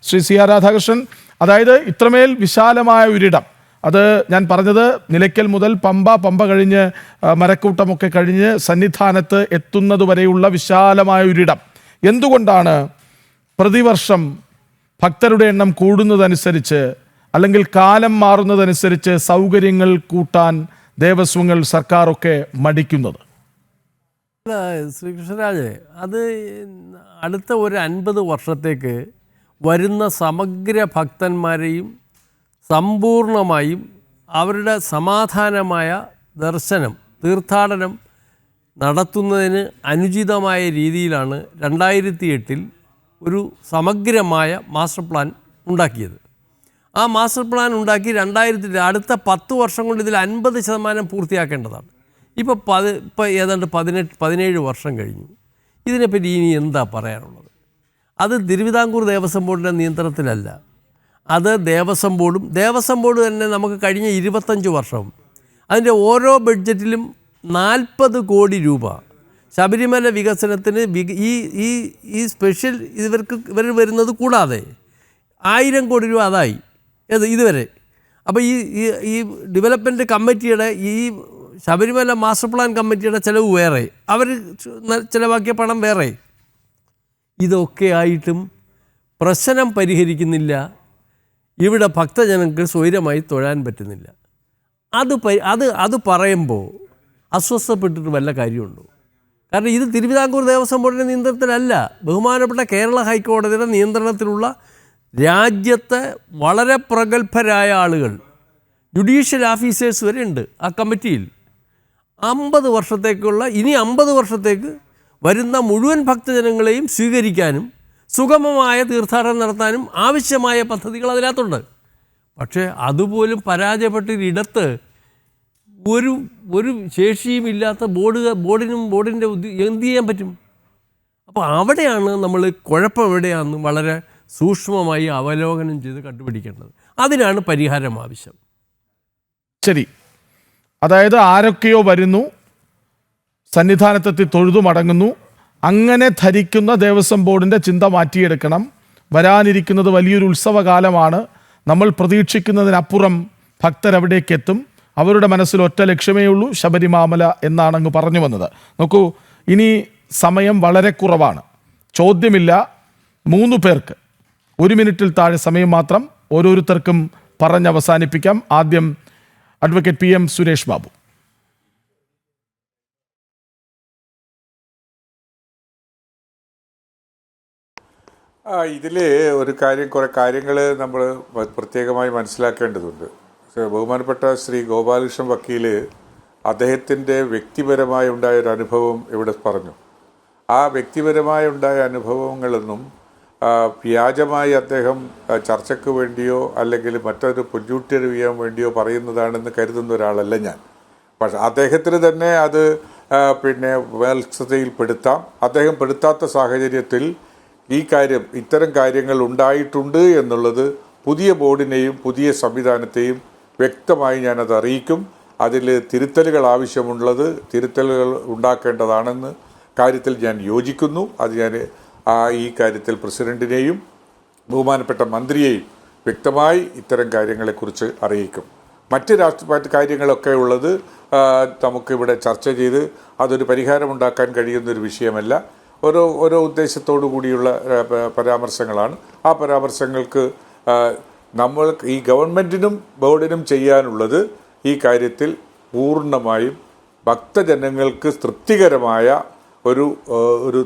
Shri C R Radhakrishnan. അതായത് ഇത്രമേൽ വിശാലമായ ഒരിടം, അത് ഞാൻ പറഞ്ഞത് നിലയ്ക്കൽ മുതൽ പമ്പ കഴിഞ്ഞ് മരക്കൂട്ടമൊക്കെ കഴിഞ്ഞ് സന്നിധാനത്ത് എത്തുന്നത് വരെയുള്ള വിശാലമായ ഒരിടം, എന്തുകൊണ്ടാണ് പ്രതിവർഷം ഭക്തരുടെ എണ്ണം കൂടുന്നതനുസരിച്ച് അല്ലെങ്കിൽ കാലം മാറുന്നതനുസരിച്ച് സൗകര്യങ്ങൾ കൂട്ടാൻ ദേവസ്വങ്ങൾ സർക്കാരൊക്കെ മടിക്കുന്നത്? ശ്രീകൃഷ്ണരാജ്, അത് അടുത്ത ഒരു 50 വർഷത്തേക്ക് വരുന്ന സമഗ്ര ഭക്തന്മാരെയും സമ്പൂർണമായും അവരുടെ സമാധാനമായ ദർശനം, തീർത്ഥാടനം നടത്തുന്നതിന് അനുചിതമായ രീതിയിലാണ് 2008 ഒരു സമഗ്രമായ മാസ്റ്റർ പ്ലാൻ ഉണ്ടാക്കിയത്. ആ മാസ്റ്റർ പ്ലാൻ ഉണ്ടാക്കി 2000 അടുത്ത 10 വർഷം കൊണ്ട് ഇതിൽ 50% പൂർത്തിയാക്കേണ്ടതാണ്. ഇപ്പോൾ ഏതാണ്ട് 17 വർഷം കഴിഞ്ഞു. ഇതിനെപ്പറ്റി ഇനി എന്താ പറയാനുള്ളത്? അത് തിരുവിതാംകൂർ ദേവസ്വം ബോർഡിൻ്റെ നിയന്ത്രണത്തിലല്ല, അത് ദേവസ്വം ബോർഡ് തന്നെ നമുക്ക് കഴിഞ്ഞ 25 വർഷം അതിൻ്റെ ഓരോ ബഡ്ജറ്റിലും 40 കോടി രൂപ ശബരിമല വികസനത്തിന് ഈ സ്പെഷ്യൽ ഇവർ വരുന്നത് കൂടാതെ 1000 കോടി രൂപ അതായി ഇതുവരെ. അപ്പോൾ ഈ ഡെവലപ്മെൻറ്റ് കമ്മിറ്റിയുടെ ഈ ശബരിമല മാസ്റ്റർ പ്ലാൻ കമ്മിറ്റിയുടെ ചിലവ് വേറെ, അവർ ചിലവാക്കിയ പണം വേറെ. ഇതൊക്കെ ആയിട്ടും പ്രശ്നം പരിഹരിക്കുന്നില്ല. ഇവിടെ ഭക്തജനങ്ങൾക്ക് സ്വൈരമായി തൊഴാൻ പറ്റുന്നില്ല. അത് പറയുമ്പോൾ അസ്വസ്ഥപ്പെട്ടിട്ട് വല്ല കാര്യമുണ്ടോ? കാരണം ഇത് തിരുവിതാംകൂർ ദേവസ്വം ബോർഡിൻ്റെ നിയന്ത്രണത്തിലല്ല, ബഹുമാനപ്പെട്ട കേരള ഹൈക്കോടതിയുടെ നിയന്ത്രണത്തിലുള്ള രാജ്യത്തെ വളരെ പ്രഗത്ഭരായ ആളുകൾ, ജുഡീഷ്യൽ ഓഫീസേഴ്സ് വരെ ഉണ്ട് ആ കമ്മിറ്റിയിൽ. 50 വർഷത്തേക്കുള്ള ഇനി 50 വർഷത്തേക്ക് വരുന്ന മുഴുവൻ ഭക്തജനങ്ങളെയും സ്വീകരിക്കാനും സുഗമമായ തീർത്ഥാടനം നടത്താനും ആവശ്യമായ പദ്ധതികൾ അതിനകത്തുണ്ട്. പക്ഷേ അതുപോലും പരാജയപ്പെട്ടൊരിടത്ത് ഒരു ശേഷിയും ഇല്ലാത്ത ബോർഡിൻ്റെ എന്ത് ചെയ്യാൻ പറ്റും? അപ്പോൾ അവിടെയാണ് നമ്മൾ കുഴപ്പം എവിടെയാണെന്ന് വളരെ സൂക്ഷ്മമായി അവലോകനം ചെയ്ത് കണ്ടുപിടിക്കേണ്ടത്. അതിനാണ് പരിഹാരം ആവശ്യം. ശരി, അതായത് ആരൊക്കെയോ വരുന്നു, സന്നിധാനത്തെത്തി തൊഴുതു മടങ്ങുന്നു, അങ്ങനെ ധരിക്കുന്ന ദേവസ്വം ബോർഡിൻ്റെ ചിന്ത മാറ്റിയെടുക്കണം. വരാനിരിക്കുന്നത് വലിയൊരു ഉത്സവകാലമാണ്, നമ്മൾ പ്രതീക്ഷിക്കുന്നതിനപ്പുറം ഭക്തരവിടേക്ക് എത്തും, അവരുടെ മനസ്സിൽ ഒറ്റ ലക്ഷ്യമേ ഉള്ളൂ, ശബരിമാമല എന്നാണ് അങ്ങ് പറഞ്ഞു വന്നത്. നോക്കൂ, ഇനി സമയം വളരെ കുറവാണ്, ചോദ്യമില്ല, 3 പേർക്ക് 1 മിനിറ്റിൽ താഴെ സമയം മാത്രം, ഓരോരുത്തർക്കും പറഞ്ഞവസാനിപ്പിക്കാം. ആദ്യം അഡ്വക്കേറ്റ് PM സുരേഷ് ബാബു. ഇതിൽ കുറേ കാര്യങ്ങൾ നമ്മൾ പ്രത്യേകമായി മനസ്സിലാക്കേണ്ടതുണ്ട്. ബഹുമാനപ്പെട്ട ശ്രീ ഗോപാലകൃഷ്ണൻ വക്കീൽ അദ്ദേഹത്തിൻ്റെ വ്യക്തിപരമായി ഉണ്ടായൊരു അനുഭവം ഇവിടെ പറഞ്ഞു. ആ വ്യക്തിപരമായി ഉണ്ടായ അനുഭവങ്ങളൊന്നും വ്യാജമായി അദ്ദേഹം ചർച്ചയ്ക്ക് വേണ്ടിയോ അല്ലെങ്കിൽ മറ്റൊരു പൊല്യൂട്ടറി ചെയ്യാൻ വേണ്ടിയോ പറയുന്നതാണെന്ന് കരുതുന്ന ഒരാളല്ല ഞാൻ. പക്ഷെ അദ്ദേഹത്തിന് തന്നെ അത് മേൽശ്രദ്ധയിൽപ്പെടുത്താം. അദ്ദേഹം പെടുത്താത്ത സാഹചര്യത്തിൽ ഇത്തരം കാര്യങ്ങൾ ഉണ്ടായിട്ടുണ്ട് എന്നുള്ളത് പുതിയ ബോർഡിനെയും പുതിയ സംവിധാനത്തെയും വ്യക്തമായി ഞാനത് അറിയിക്കും. അതിൽ തിരുത്തലുകൾ ഉണ്ടാക്കേണ്ടതാണെന്ന് കാര്യത്തിൽ ഞാൻ യോജിക്കുന്നു. അത് ഞാൻ ഈ കാര്യത്തിൽ പ്രസിഡന്റിനെയും ബഹുമാനപ്പെട്ട മന്ത്രിയെയും വ്യക്തമായി ഇത്തരം കാര്യങ്ങളെക്കുറിച്ച് അറിയിക്കും. മറ്റ് കാര്യങ്ങളൊക്കെ ഉള്ളത് നമുക്കിവിടെ ചർച്ച ചെയ്ത് അതൊരു പരിഹാരമുണ്ടാക്കാൻ കഴിയുന്നൊരു വിഷയമല്ല. ഓരോ ഉദ്ദേശത്തോടു കൂടിയുള്ള പരാമർശങ്ങളാണ്. ആ പരാമർശങ്ങൾക്ക് നമ്മൾ ഈ ഗവൺമെൻറ്റിനും ബോർഡിനും ചെയ്യാനുള്ളത് ഈ കാര്യത്തിൽ പൂർണ്ണമായും ഭക്തജനങ്ങൾക്ക് തൃപ്തികരമായ ഒരു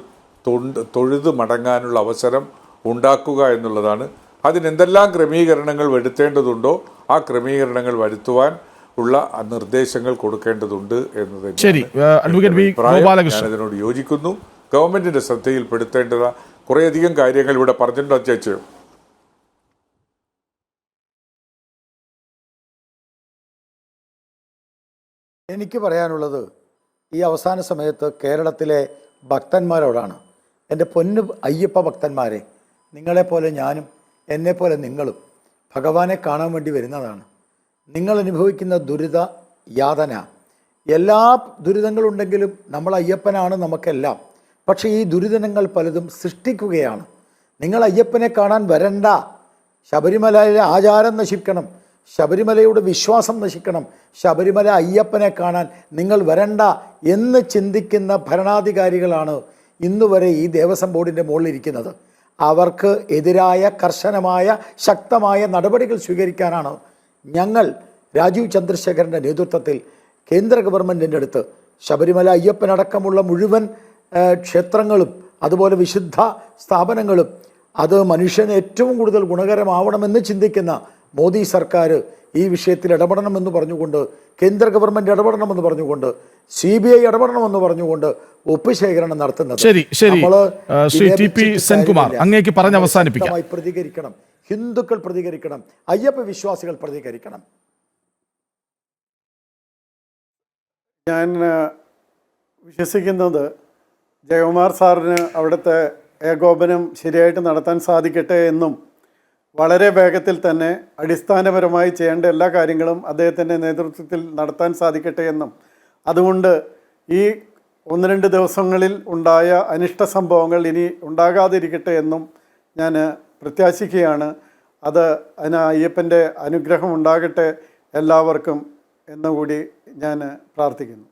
തൊഴുതു മടങ്ങാനുള്ള അവസരം ഉണ്ടാക്കുക എന്നുള്ളതാണ്. അതിനെന്തെല്ലാം ക്രമീകരണങ്ങൾ വരുത്തേണ്ടതുണ്ടോ ആ ക്രമീകരണങ്ങൾ വരുത്തുവാൻ ഉള്ള നിർദ്ദേശങ്ങൾ കൊടുക്കേണ്ടതുണ്ട് എന്നത് ഞാനതിനോട് യോജിക്കുന്നു. ഗവൺമെന്റിന്റെ ശ്രദ്ധയിൽപ്പെടുത്തേണ്ടത് കുറേയധികം കാര്യങ്ങൾ ഇവിടെ പറഞ്ഞിട്ടുണ്ടോ ചേച്ചി? എനിക്ക് പറയാനുള്ളത് ഈ അവസാന സമയത്ത് കേരളത്തിലെ ഭക്തന്മാരോടാണ്. എൻ്റെ പൊന്നു അയ്യപ്പ ഭക്തന്മാരെ, നിങ്ങളെപ്പോലെ ഞാനും എന്നെപ്പോലെ നിങ്ങളും ഭഗവാനെ കാണാൻ വേണ്ടി വരുന്നതാണ്. നിങ്ങൾ അനുഭവിക്കുന്ന യാതന, എല്ലാ ദുരിതങ്ങളുണ്ടെങ്കിലും നമ്മൾ അയ്യപ്പനാണ് നമുക്കെല്ലാം. പക്ഷേ ഈ ദുരിതങ്ങൾ പലതും സൃഷ്ടിക്കുകയാണ്. നിങ്ങൾ അയ്യപ്പനെ കാണാൻ വരണ്ട. ശബരിമലയിലെ ആചാരം നശിക്കണം, ശബരിമലയുടെ വിശ്വാസം നശിക്കണം, ശബരിമല അയ്യപ്പനെ കാണാൻ നിങ്ങൾ വരണ്ട എന്ന് ചിന്തിക്കുന്ന ഭരണാധികാരികളാണ് ഇന്നുവരെ ഈ ദേവസ്വം ബോർഡിൻ്റെ മുകളിലിരിക്കുന്നത്. അവർക്ക് എതിരായ കർശനമായ ശക്തമായ നടപടികൾ സ്വീകരിക്കാനാണ് ഞങ്ങൾ രാജീവ് ചന്ദ്രശേഖരൻ്റെ നേതൃത്വത്തിൽ കേന്ദ്ര ഗവൺമെൻറ്റിൻ്റെ അടുത്ത് ശബരിമല അയ്യപ്പനടക്കമുള്ള മുഴുവൻ ക്ഷേത്രങ്ങളും അതുപോലെ വിശുദ്ധ സ്ഥാപനങ്ങളും അത് മനുഷ്യന് ഏറ്റവും കൂടുതൽ ഗുണകരമാവണമെന്ന് ചിന്തിക്കുന്ന മോദി സർക്കാർ ഈ വിഷയത്തിൽ ഇടപെടണമെന്ന് പറഞ്ഞുകൊണ്ട്, കേന്ദ്ര ഗവൺമെൻറ് ഇടപെടണമെന്ന് പറഞ്ഞുകൊണ്ട്, CBI ഇടപെടണമെന്ന് പറഞ്ഞുകൊണ്ട് ഒപ്പ് ശേഖരണം നടത്തുന്നത്. ശരി ശരി ശ്രീ TP സെൻകുമാർ, അങ്ങേക്ക് പറഞ്ഞ് അവസാനിപ്പിക്കാം. പ്രതികരിക്കണം, ഹിന്ദുക്കൾ പ്രതികരിക്കണം, അയ്യപ്പ വിശ്വാസികൾ പ്രതികരിക്കണം. ഞാൻ വിശ്വസിക്കുന്നത് ജയകുമാർ സാറിന് അവിടുത്തെ ഏകോപനം ശരിയായിട്ട് നടത്താൻ സാധിക്കട്ടെ എന്നും വളരെ വേഗത്തിൽ തന്നെ അടിസ്ഥാനപരമായി ചെയ്യേണ്ട എല്ലാ കാര്യങ്ങളും അദ്ദേഹത്തിൻ്റെ നേതൃത്വത്തിൽ നടത്താൻ സാധിക്കട്ടെ എന്നും അതുകൊണ്ട് ഈ 1-2 ദിവസങ്ങളിൽ ഉണ്ടായ അനിഷ്ട സംഭവങ്ങൾ ഇനി ഉണ്ടാകാതിരിക്കട്ടെ എന്നും ഞാൻ പ്രത്യാശിക്കുകയാണ്. അതിന് അയ്യപ്പൻ്റെ അനുഗ്രഹം ഉണ്ടാകട്ടെ എല്ലാവർക്കും എന്നുകൂടി ഞാൻ പ്രാർത്ഥിക്കുന്നു.